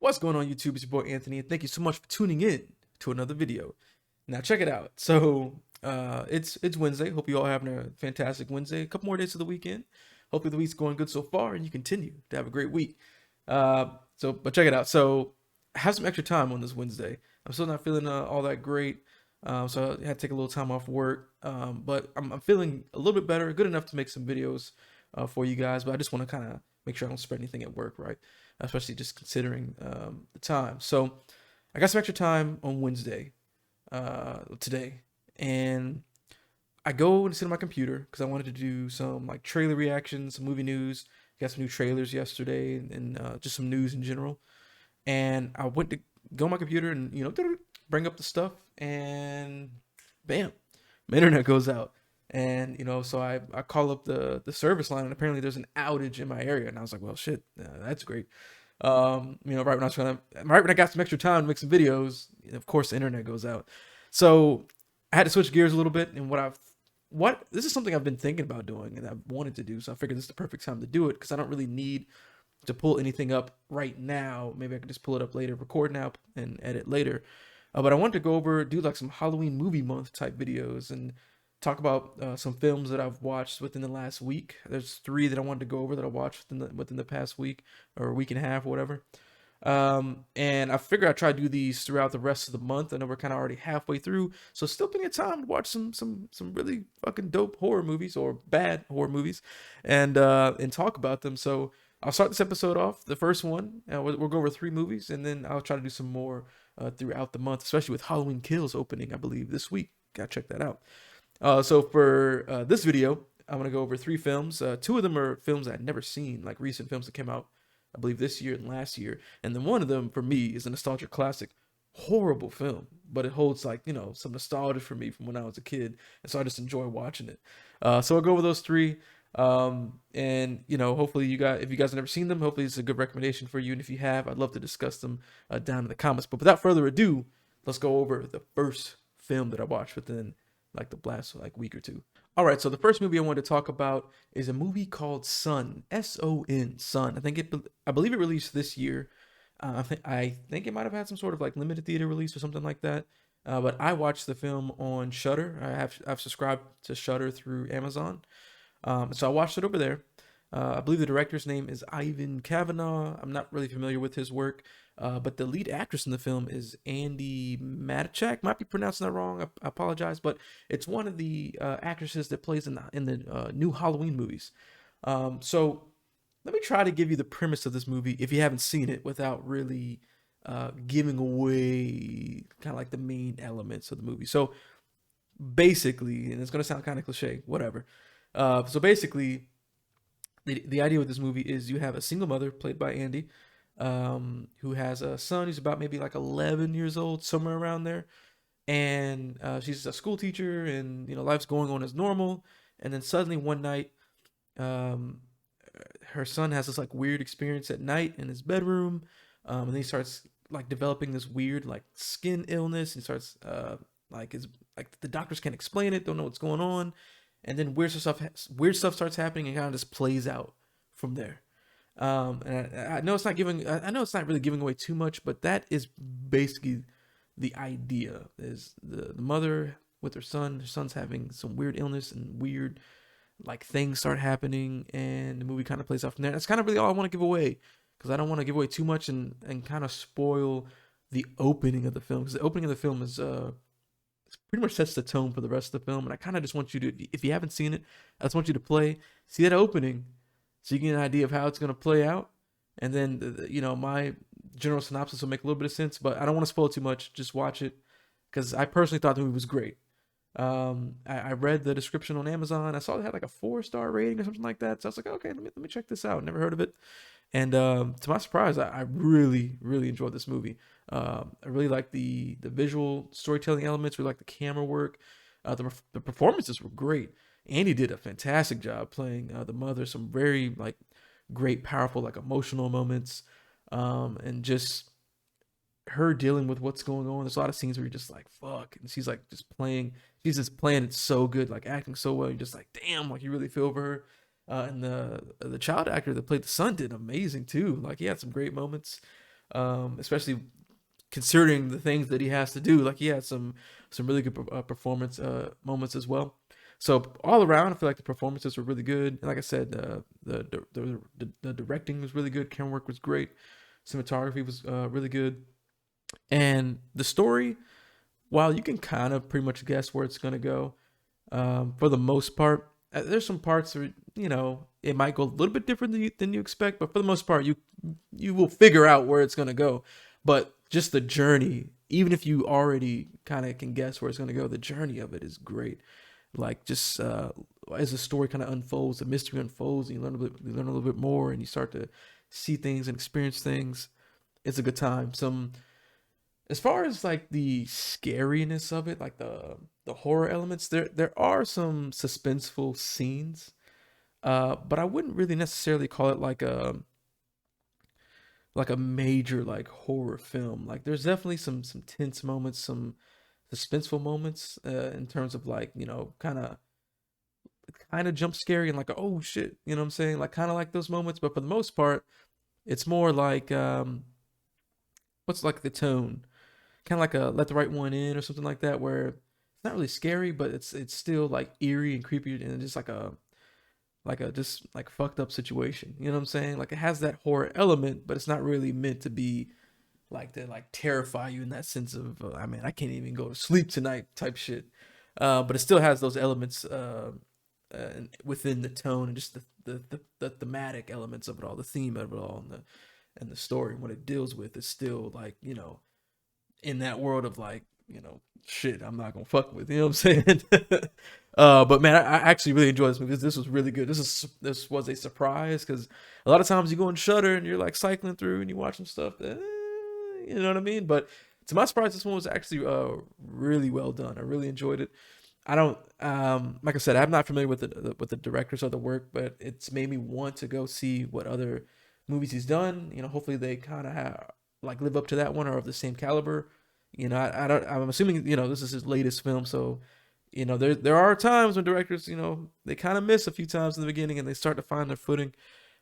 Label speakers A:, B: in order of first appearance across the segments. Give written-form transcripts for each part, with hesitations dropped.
A: What's going on YouTube? It's your boy Anthony, and thank you so much for tuning in to another video. Now check it out. It's Wednesday. Hope you all having a fantastic Wednesday. A couple more days of the weekend. Hopefully the week's going good so far, and you continue to have a great week. But check it out. So I have some extra time on this Wednesday. I'm still not feeling all that great, so I had to take a little time off work. But I'm feeling a little bit better, good enough to make some videos for you guys. But I just want to kind of make sure I don't spread anything at work, right? Especially just considering the time. So I got some extra time on Wednesday, today, and I go and sit on my computer because I wanted to do some like trailer reactions, some movie news. Got some new trailers yesterday, and just some news in general. And I went to go on my computer and bring up the stuff, and bam, my internet goes out. And so I call up the service line, and apparently there's an outage in my area. And I was like, well, shit, that's great. Right when I got some extra time to make some videos, of course the internet goes out. So I had to switch gears a little bit. And what this is something I've been thinking about doing, and I've wanted to do. So I figured this is the perfect time to do it because I don't really need to pull anything up right now. Maybe I could just pull it up later, record now, and edit later. But I wanted to go over, do like some Halloween movie month type videos and talk about some films that I've watched within the last week. There's three that I wanted to go over that I watched within the past week or week and a half or whatever. And I figure I try to do these throughout the rest of the month. I know we're kind of already halfway through, so still plenty of time to watch some really fucking dope horror movies or bad horror movies, and talk about them. So I'll start this episode off. The first one, we'll go over three movies, and then I'll try to do some more throughout the month, especially with Halloween Kills opening, I believe, this week. Gotta check that out. So for this video, I'm gonna go over three films. Two of them are films I'd never seen, like recent films that came out, I believe, this year and last year. And then one of them, for me, is a nostalgia classic. Horrible film, but it holds like some nostalgia for me from when I was a kid, and so I just enjoy watching it. So I'll go over those three. And hopefully if you guys have never seen them, hopefully it's a good recommendation for you. And if you have, I'd love to discuss them down in the comments. But without further ado, let's go over the first film that I watched within like the last like week or two. All right, so the first movie I wanted to talk about is a movie called Son, S-O-N, Son. I believe it released this year. I think it might have had some sort of like limited theater release or something like that. But I watched the film on Shudder. I've subscribed to Shudder through Amazon. So I watched it over there. I believe the director's name is Ivan Kavanagh. I'm not really familiar with his work, but the lead actress in the film is Andi Matichak. Might be pronouncing that wrong. I apologize, but it's one of the actresses that plays in the new Halloween movies. So let me try to give you the premise of this movie if you haven't seen it without really giving away kind of like the main elements of the movie. So basically, and it's gonna sound kind of cliche, whatever. So basically, the idea with this movie is you have a single mother played by Andi, who has a son who's about maybe like 11 years old, somewhere around there, and she's a school teacher, and life's going on as normal, and then suddenly one night, um, her son has this like weird experience at night in his bedroom, and then he starts like developing this weird like skin illness, and starts like his like the doctors can't explain it, don't know what's going on, and then weird stuff starts happening and kind of just plays out from there. And I know it's not giving. I know it's not really giving away too much, but that is basically the idea. Is the mother with her son. Her son's having some weird illness and weird like things start happening, and the movie kind of plays out from there. That's kind of really all I want to give away because I don't want to give away too much and kind of spoil the opening of the film, because the opening of the film is pretty much sets the tone for the rest of the film. And I kind of just want you to, if you haven't seen it, I just want you to see that opening, so you get an idea of how it's going to play out. And then, my general synopsis will make a little bit of sense, but I don't want to spoil too much. Just watch it, because I personally thought the movie was great. I read the description on Amazon. I saw it had like a 4-star rating or something like that. So I was like, okay, let me check this out. Never heard of it. And to my surprise, I really, really enjoyed this movie. I really like the visual storytelling elements. We like the camera work. The performances were great. Andi did a fantastic job playing the mother. Some very like great, powerful, like emotional moments, and just her dealing with what's going on. There's a lot of scenes where you're just like, fuck, and she's like just playing. She's just playing it so good, like acting so well. You're just like, damn, like you really feel for her. And the child actor that played the son did amazing too. Like he had some great moments. especially considering the things that he has to do. Like he had some really good performance moments as well. So all around, I feel like the performances were really good. And like I said, the directing was really good. Camera work was great. Cinematography was really good, and the story, while you can kind of pretty much guess where it's gonna go, for the most part, there's some parts where it might go a little bit different than you expect, but for the most part, you will figure out where it's gonna go. But just the journey, even if you already kind of can guess where it's gonna go, the journey of it is great. Like just as the story kind of unfolds, the mystery unfolds, and you learn a little bit more, and you start to see things and experience things. It's a good time. Some As far as like the scariness of it, like the horror elements, there are some suspenseful scenes, but I wouldn't really necessarily call it like a major like horror film. Like there's definitely some tense moments, some suspenseful moments, in terms of like kind of jump scary and like oh shit, you know what I'm saying? Like kind of like those moments, but for the most part, it's more like what's like the tone, kind of like a Let the Right One In or something like that, where it's not really scary, but it's still like eerie and creepy and just like a just like fucked up situation. You know what I'm saying? Like it has that horror element, but it's not really meant to be like to like terrify you in that sense of I mean I can't even go to sleep tonight type shit. But it still has those elements within the tone and just the thematic elements of it all, the theme of it all, and the story and what it deals with is still like in that world of like shit I'm not gonna fuck with, you know what I'm saying. But man, I actually really enjoyed this movie. This was really good. This was a surprise because a lot of times you go on Shutter and you're like cycling through and you watch some stuff that you know what I mean. But to my surprise, this one was actually really well done. I really enjoyed it. I don't like I said, I'm not familiar with the directors of the work, but it's made me want to go see what other movies he's done. Hopefully they kind of have like live up to that one or of the same caliber. I don't. I'm assuming this is his latest film, so there are times when directors they kind of miss a few times in the beginning and they start to find their footing.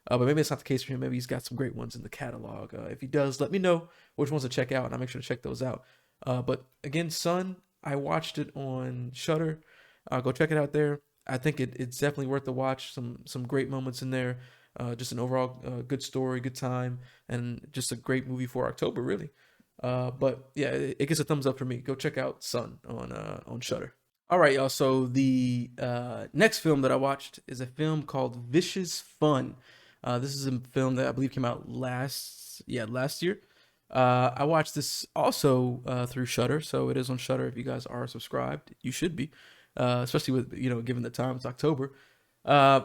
A: But maybe it's not the case for him. Maybe he's got some great ones in the catalog. If he does, let me know which ones to check out, and I'll make sure to check those out. But again, Son, I watched it on Shutter. Go check it out there. I think it's definitely worth the watch. Some great moments in there. Just an overall good story, good time, and just a great movie for October, really. But yeah, it gets a thumbs up for me. Go check out Son on Shutter. All right, y'all. So the next film that I watched is a film called Vicious Fun. This is a film that I believe came out last year. I watched this also through Shutter, so it is on Shutter. If you guys are subscribed, you should be, especially with given the time it's October. Uh,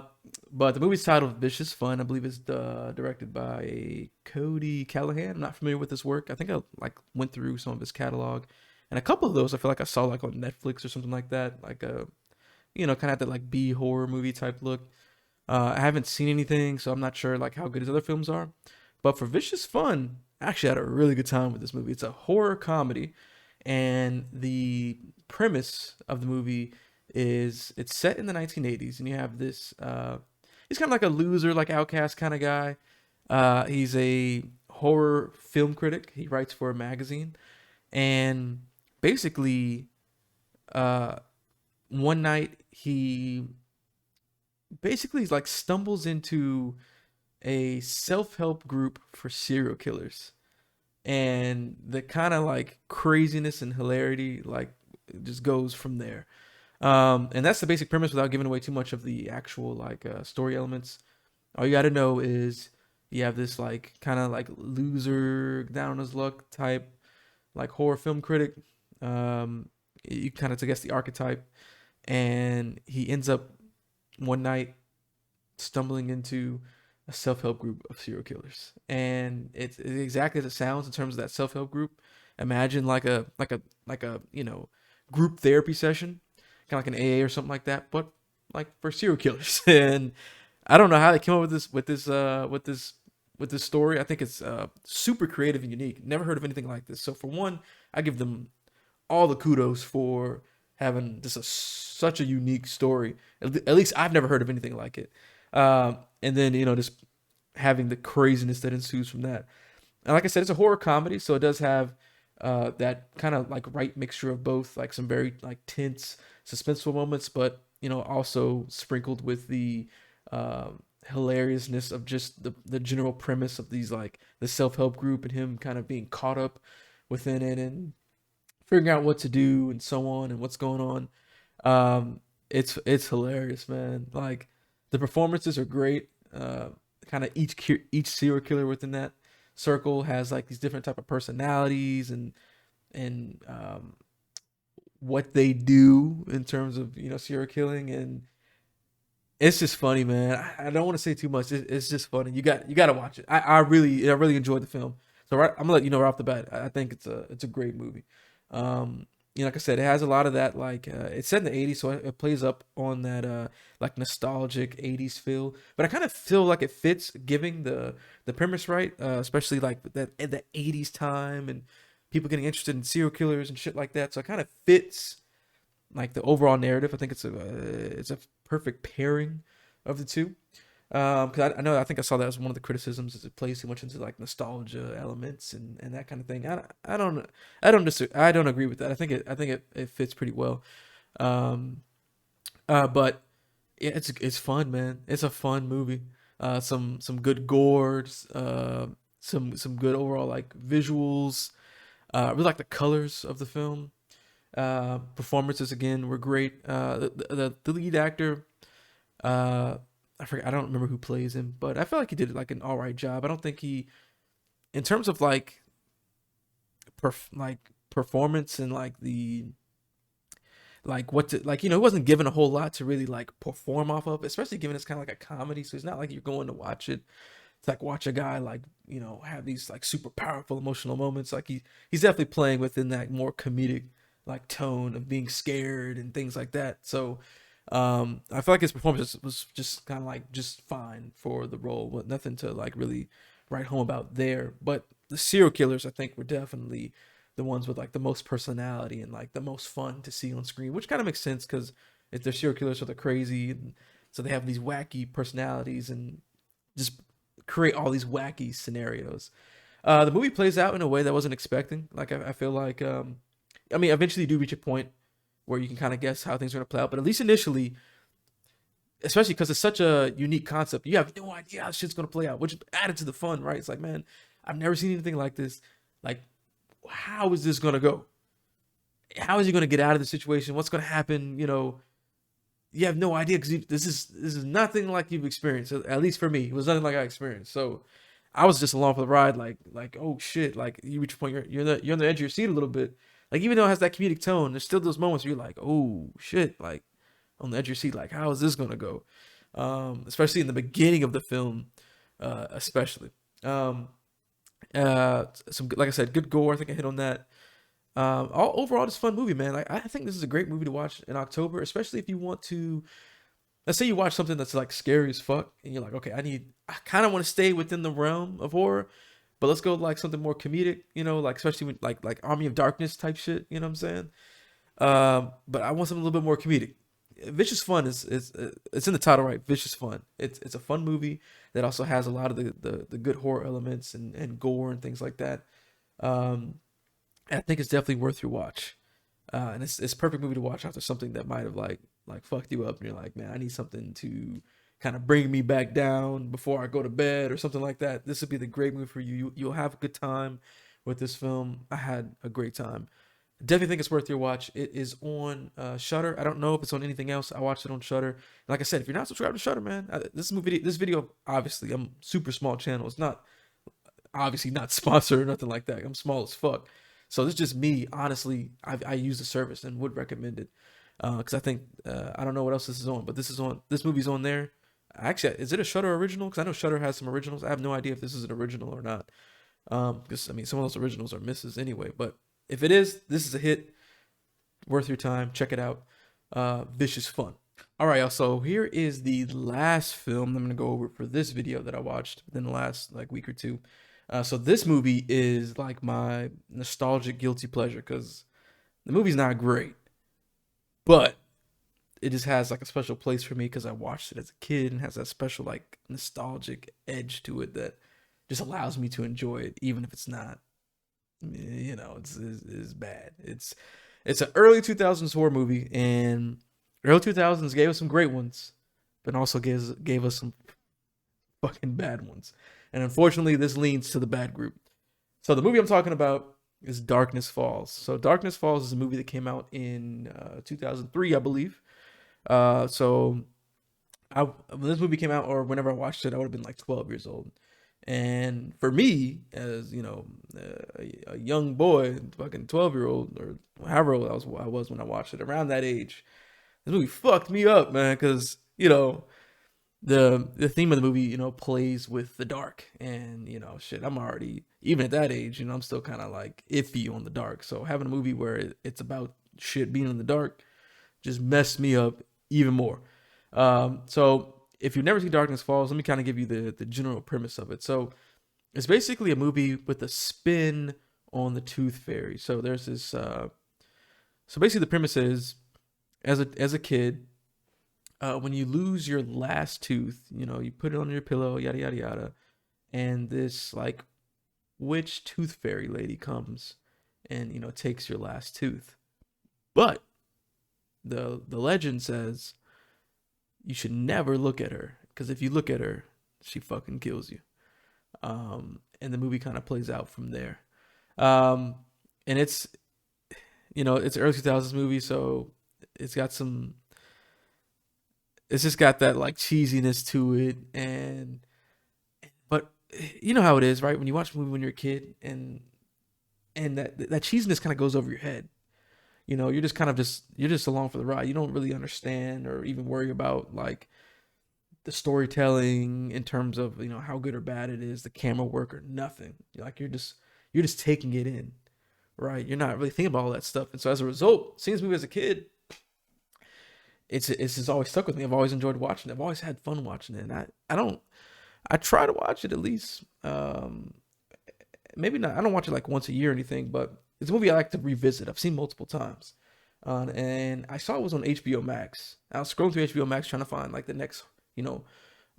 A: but the movie's titled Vicious Fun. I believe it's directed by Cody Callahan. I'm not familiar with his work. I think I like went through some of his catalog, and a couple of those I feel like I saw like on Netflix or something like that. Like a kind of that like B horror movie type look. I haven't seen anything, so I'm not sure like how good his other films are. But for Vicious Fun, I actually had a really good time with this movie. It's a horror comedy, and the premise of the movie is it's set in the 1980s, and you have this. He's kind of like a loser, like outcast kind of guy. He's a horror film critic. He writes for a magazine, and basically, uh, one night he basically like stumbles into a self-help group for serial killers, and the kind of like craziness and hilarity like it just goes from there. And that's the basic premise without giving away too much of the actual like story elements. All you got to know is you have this like kind of like loser down on his luck type like horror film critic. um you kind of, I guess, the archetype, and he ends up one night stumbling into a self-help group of serial killers, and it's exactly as it sounds in terms of that self-help group. Imagine like a group therapy session, kind of like an AA or something like that, but like for serial killers. And I don't know how they came up with this story. I think it's super creative and unique. Never heard of anything like this. So for one, I give them all the kudos for having just such a unique story. At least I've never heard of anything like it. And then just having the craziness that ensues from that. And like I said, it's a horror comedy, so it does have that kind of like right mixture of both, like some very like tense, suspenseful moments, but also sprinkled with the hilariousness of just the general premise of these like the self help group and him kind of being caught up within it and figuring out what to do and so on and what's going on. It's hilarious, man. Like the performances are great. Kind of each serial killer within that circle has like these different type of personalities and what they do in terms of serial killing, and it's just funny, man. I don't want to say too much. It's just funny. You got to watch it. I really enjoyed the film. So I'm gonna let you know right off the bat. I think it's a great movie. Like I said, it has a lot of that. Like it's set in the '80s, so it plays up on that like nostalgic '80s feel. But I kind of feel like it fits, giving the premise right, especially like that at the '80s time and people getting interested in serial killers and shit like that. So it kind of fits like the overall narrative. I think it's a perfect pairing of the two. Because I know I think I saw that as one of the criticisms, is it plays too much into like nostalgia elements and that kind of thing. I don't agree with that. I think it fits pretty well. Um, but yeah, it's fun, man. It's a fun movie. Some good gore. Some good overall like visuals. I really like the colors of the film. Performances again were great. The lead actor, uh, I forget, I don't remember who plays him, but I feel like he did like an all right job. I don't think he, in terms of like performance and like the like what to like, he wasn't given a whole lot to really like perform off of, especially given it's kind of like a comedy. So it's not like you're going to watch it to like watch a guy like have these like super powerful emotional moments. Like he's definitely playing within that more comedic like tone of being scared and things like that. So I feel like his performance was just kind of like just fine for the role, but nothing to like really write home about there. But the serial killers, I think, were definitely the ones with like the most personality and like the most fun to see on screen, which kind of makes sense because if they're serial killers, so they're crazy, and so they have these wacky personalities and just create all these wacky scenarios. The movie plays out in a way that I wasn't expecting. Like I feel like, I mean, eventually you do reach a point where you can kind of guess how things are gonna play out, but at least initially, especially because it's such a unique concept, you have no idea how shit's gonna play out, which added to the fun, right? It's like, man, I've never seen anything like this. Like, how is this gonna go? How is he gonna get out of the situation? What's gonna happen? You have no idea because this is nothing like you've experienced. At least for me, it was nothing like I experienced. So I was just along for the ride, like oh shit, like you reach a point you're on the edge of your seat a little bit. Like even though it has that comedic tone, there's still those moments where you're like, oh shit, like on the edge of your seat, like how is this gonna go? Especially in the beginning of the film, especially. Um, some like I said, good gore. I think I hit on that. All overall, it's a fun movie, man. Like I think this is a great movie to watch in October, especially if you want to. Let's say you watch something that's like scary as fuck, and you're like, okay, I kind of want to stay within the realm of horror, but let's go like something more comedic, like especially with like Army of Darkness type shit. You know what I'm saying? But I want something a little bit more comedic. Vicious Fun is it's in the title, right? Vicious Fun. It's a fun movie that also has a lot of the good horror elements and gore and things like that. Um, and I think it's definitely worth your watch. And it's a perfect movie to watch after something that might have like fucked you up, and you're like, man, I need something to kind of bring me back down before I go to bed or something like that. This would be the great movie for you. You'll have a good time with this film. I had a great time. Definitely think it's worth your watch. It is on Shutter. I don't know if it's on anything else. I watched it on Shutter. Like I said, if you're not subscribed to Shutter, man, this video, obviously, I'm super small channel. It's not obviously not sponsored or nothing like that. I'm small as fuck. So this is just me. Honestly, I use the service and would recommend it because I think I don't know what else this is on, but this is on. This movie's on there. Actually, is it a Shutter original? Because I know Shutter has some originals. I have no idea if this is an original or not. Because I mean, some of those originals are misses anyway. But if it is, this is a hit. Worth your time. Check it out. Vicious Fun. All right, y'all. So here is the last film I'm gonna go over for this video that I watched within the last like week or two. So this movie is like my nostalgic guilty pleasure because the movie's not great, but it just has like a special place for me because I watched it as a kid and has that special like nostalgic edge to it that just allows me to enjoy it, even if it's not, it's bad. It's an early 2000s horror movie, and early 2000s gave us some great ones, but also gave us some fucking bad ones. And unfortunately, this leans to the bad group. So the movie I'm talking about is Darkness Falls. So Darkness Falls is a movie that came out in 2003, I believe. So when this movie came out, or whenever I watched it, I would have been like 12 years old. And for me, as a young boy, fucking 12-year-old, or however old I was when I watched it, around that age, this movie fucked me up, man. Because the theme of the movie, plays with the dark, and shit. I'm already, even at that age, I'm still kind of like iffy on the dark. So having a movie where it's about shit being in the dark just messed me up even more. So if you've never seen Darkness Falls, let me kind of give you the general premise of it. So it's basically a movie with a spin on the Tooth Fairy. So there's this. So basically, the premise is, as a kid, when you lose your last tooth, you put it on your pillow, yada yada yada, and this like witch tooth fairy lady comes and takes your last tooth. But the legend says you should never look at her, because if you look at her, she fucking kills you. And the movie kind of plays out from there. And it's it's an early 2000s movie, so it's just got that like cheesiness to it, but you know how it is, right? When you watch a movie when you're a kid, and that cheesiness kind of goes over your head. You're just you're just along for the ride. You don't really understand or even worry about like the storytelling in terms of how good or bad it is, the camera work or nothing. Like you're just taking it in, right? You're not really thinking about all that stuff, and so as a result, seeing this movie as a kid, it's just always stuck with me. I've always enjoyed watching it. I've always had fun watching it, and I try to watch it at least. Maybe not. I don't watch it like once a year or anything, but it's a movie I like to revisit. I've seen multiple times, and I saw it was on HBO Max. I was scrolling through HBO Max trying to find like the next,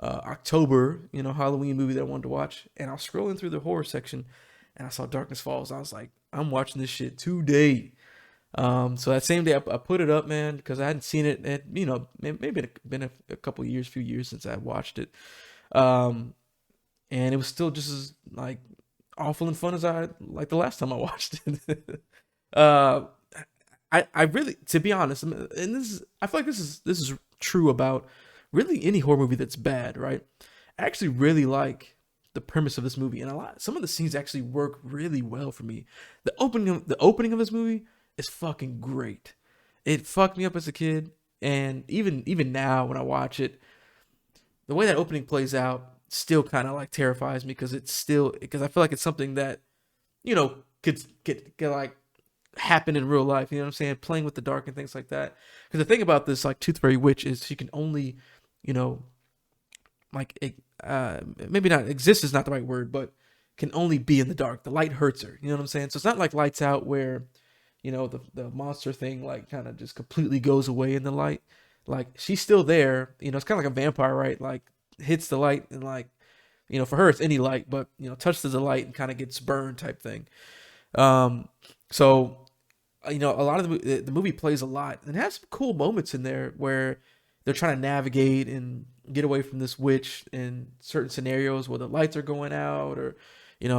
A: October, Halloween movie that I wanted to watch, and I was scrolling through the horror section, and I saw Darkness Falls. I was like, I'm watching this shit today. So that same day I put it up, man, because I hadn't seen it. And maybe it been a couple years, few years since I watched it. And it was still just as like awful and fun as I like the last time I watched it. uh, I really, to be honest, and I feel like this is true about really any horror movie that's bad, right? I actually really like the premise of this movie, and some of the scenes actually work really well for me. The opening of this movie is fucking great. It fucked me up as a kid, and even now when I watch it, the way that opening plays out still kind of like terrifies me, because I feel like it's something that could like happen in real life. You know what I'm saying? Playing with the dark and things like that. Because the thing about this like Tooth Fairy witch is she can only, like maybe not exist is not the right word, but can only be in the dark. The light hurts her. You know what I'm saying? So it's not like Lights Out where the monster thing like kind of just completely goes away in the light. Like she's still there. It's kind of like a vampire, right? Like hits the light and like for her it's any light, but touches the light and kind of gets burned type thing. So a lot of the movie plays a lot and has some cool moments in there where they're trying to navigate and get away from this witch in certain scenarios where the lights are going out, or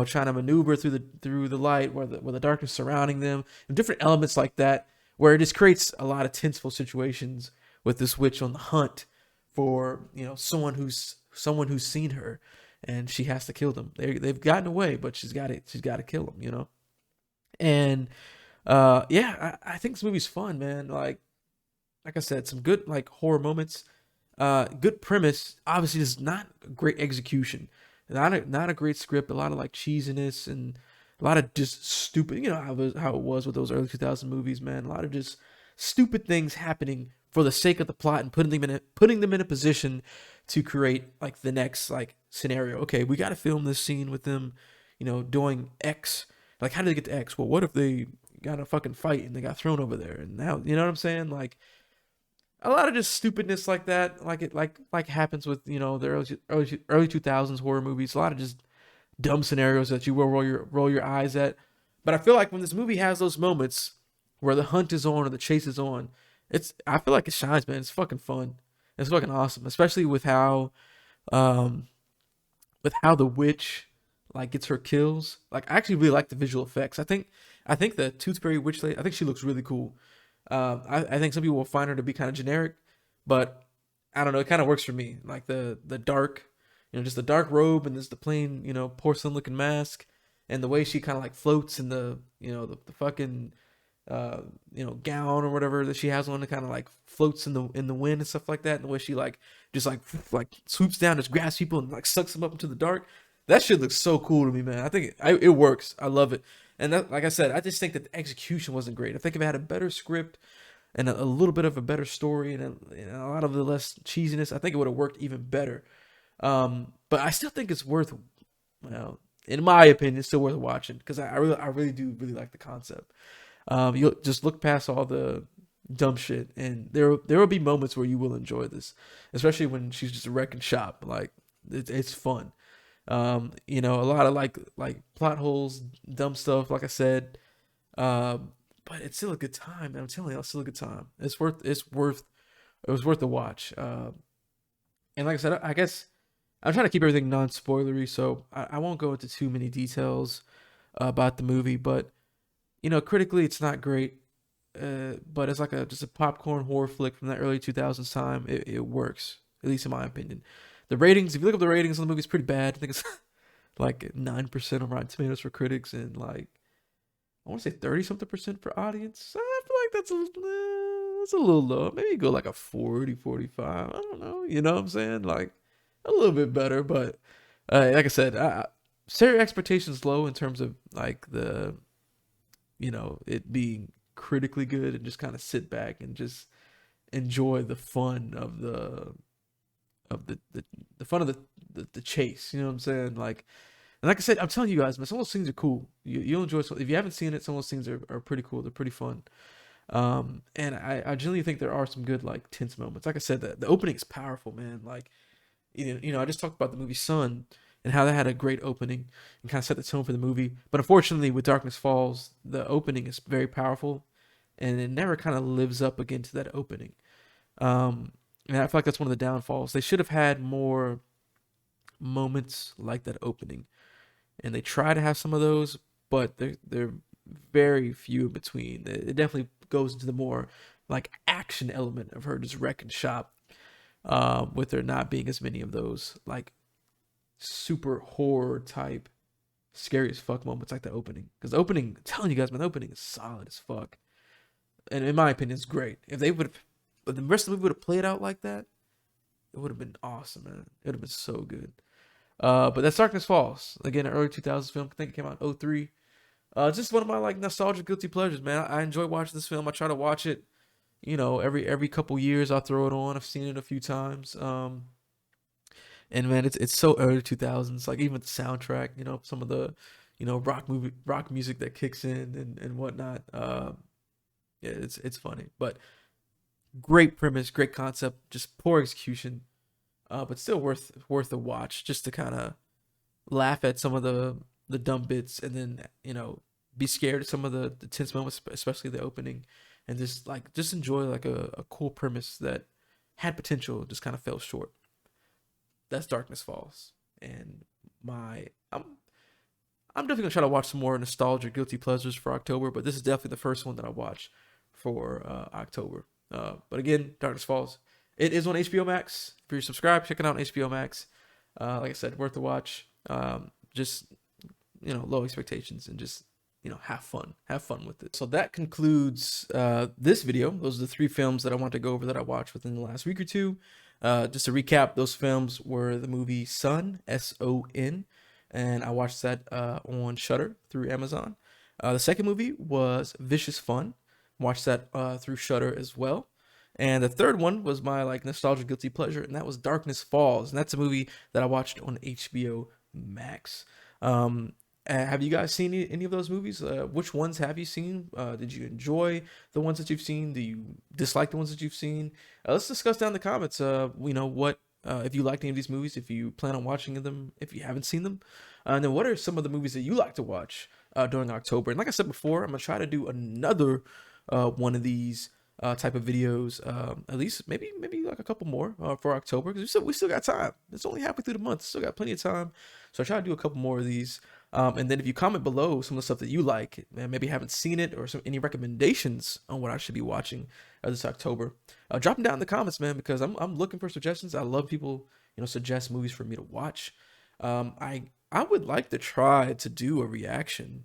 A: trying to maneuver through the light where the darkness surrounding them, and different elements like that, where it just creates a lot of tenseful situations with this witch on the hunt for someone who's seen her, and she has to kill them. They've gotten away, but she's got to kill them. And yeah, I think this movie's fun, man. Like I said, some good like horror moments, good premise. Obviously, just not great execution, not a great script. A lot of like cheesiness and a lot of just stupid. How it was with those early 2000 movies, man. A lot of just stupid things happening for the sake of the plot and putting them in a position to create like the next like scenario. Okay, we got to film this scene with them, doing X. Like, how did they get to X? Well, what if they got a fucking fight and they got thrown over there? And now, you know what I'm saying? Like, a lot of just stupidness like that, like it like happens with the early 2000s horror movies. A lot of just dumb scenarios that you will roll your eyes at. But I feel like when this movie has those moments where the hunt is on or the chase is on, I feel like it shines, man. It's fucking fun. It's fucking awesome, especially um with how the witch like gets her kills. Like I actually really like the visual effects. I think the Tooth Fairy witch lady, I think she looks really cool. I think some people will find her to be kind of generic, but I don't know. It kind of works for me. Like the dark, just the dark robe and just the plain, porcelain looking mask, and the way she kind of like floats in the fucking gown or whatever that she has on, that kind of like floats in the wind and stuff like that, and the way she like just like swoops down, just grabs people and like sucks them up into the dark. That shit looks so cool to me, man. I think it works. I love it. And that, like I said, I just think that the execution wasn't great. I think if it had a better script and a little bit of a better story and a lot of the less cheesiness, I think it would have worked even better. But I still think it's worth, in my opinion, it's still worth watching because I really do really like the concept. You'll just look past all the dumb shit, and there will be moments where you will enjoy this, especially when she's just wrecking shop. Like it's fun. A lot of like plot holes, dumb stuff, like I said. But it's still a good time, man. I'm telling you, it's still a good time. It was worth the watch. And like I said, I guess I'm trying to keep everything non-spoilery, so I won't go into too many details about the movie. But critically, it's not great. But it's like just a popcorn horror flick from that early 2000s time. It works, at least in my opinion. The ratings, if you look up the ratings on the movie, it's pretty bad. I think it's like 9% on Rotten Tomatoes for critics and like I want to say 30 something percent for audience. I feel like that's a little low. Maybe go like a 40, 45. I don't know. You know what I'm saying? Like a little bit better, but like I said, set your expectations low in terms of like it being critically good, and just kind of sit back and just enjoy the fun of the fun of the chase. You know what I'm saying? Like, and like I said, I'm telling you guys, man, some of those scenes are cool. You'll enjoy some. If you haven't seen it, some of those scenes are pretty cool. They're pretty fun. And I genuinely think there are some good like tense moments. Like I said, the opening is powerful, man. Like, I just talked about the movie Sun and how that had a great opening and kind of set the tone for the movie. But unfortunately, with Darkness Falls, the opening is very powerful, and it never kind of lives up again to that opening. And I feel like that's one of the downfalls. They should have had more moments like that opening, and they try to have some of those, but they're very few in between. It definitely goes into the more like action element of her just wrecking shop, with there not being as many of those like super horror type scary as fuck moments like the opening. Because the opening, I'm telling you guys, man, the opening is solid as fuck, and in my opinion, it's great. If they would have, but the rest of the movie would have played out like that, it would have been awesome, man. It would have been so good. But that's Darkness Falls. Again, an early 2000s film. I think it came out in '03. It's just one of my like nostalgic guilty pleasures, man. I enjoy watching this film. I try to watch it, every couple years. I'll throw it on. I've seen it a few times. And man, it's so early 2000s. Like even the soundtrack, some of the, rock music that kicks in and whatnot. Yeah, it's funny, but great premise, great concept, just poor execution. But still worth a watch just to kind of laugh at some of the dumb bits, and then be scared at some of the tense moments, especially the opening, and just enjoy like a cool premise that had potential, just kind of fell short. That's Darkness Falls, and I'm definitely gonna try to watch some more nostalgia guilty pleasures for October, but this is definitely the first one that I watch for October. But again, Darkness Falls. It is on HBO Max. If you're subscribed, check it out on HBO Max. Like I said, worth the watch. Just low expectations and just have fun with it. So that concludes this video. Those are the 3 films that I want to go over that I watched within the last week or two. Just to recap, those films were the movie Sun, SON, and I watched that on Shudder through Amazon. The second movie was Vicious Fun. Watched that through Shudder as well. And the third one was my like nostalgia guilty pleasure, and that was Darkness Falls, and that's a movie that I watched on HBO Max. Have you guys seen any of those movies? Which ones have you seen? Did you enjoy the ones that you've seen? Do you dislike the ones that you've seen? Let's discuss down in the comments. What if you liked any of these movies, if you plan on watching them, if you haven't seen them, and then what are some of the movies that you like to watch during October? And like I said before, I'm gonna try to do another one of these type of videos, at least maybe like a couple more for October, because we still got time. It's only halfway through the month, still got plenty of time. So I try to do a couple more of these. And then if you comment below some of the stuff that you like, and maybe haven't seen it, or any recommendations on what I should be watching this October, drop them down in the comments, man, because I'm looking for suggestions. I love people, suggest movies for me to watch. I would like to try to do a reaction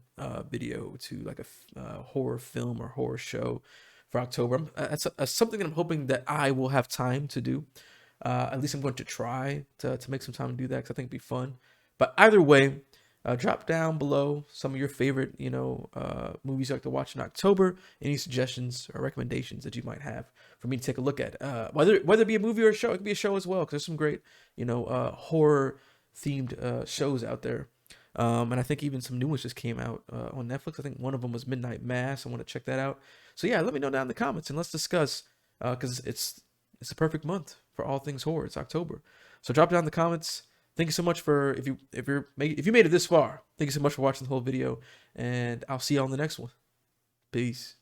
A: video to like a horror film or horror show for October. That's something that I'm hoping that I will have time to do. At least I'm going to try to make some time to do that, because I think it'd be fun. But either way, drop down below some of your favorite, movies you like to watch in October. Any suggestions or recommendations that you might have for me to take a look at. Whether it be a movie or a show, it could be a show as well, because there's some great, horror themed shows out there. And I think even some new ones just came out on Netflix. I think one of them was Midnight Mass. I want to check that out. So yeah, let me know down in the comments and let's discuss, because it's a perfect month for all things horror. It's October. So drop down in the comments. Thank you so much for if you made it this far. Thank you so much for watching the whole video, and I'll see you on the next one. Peace.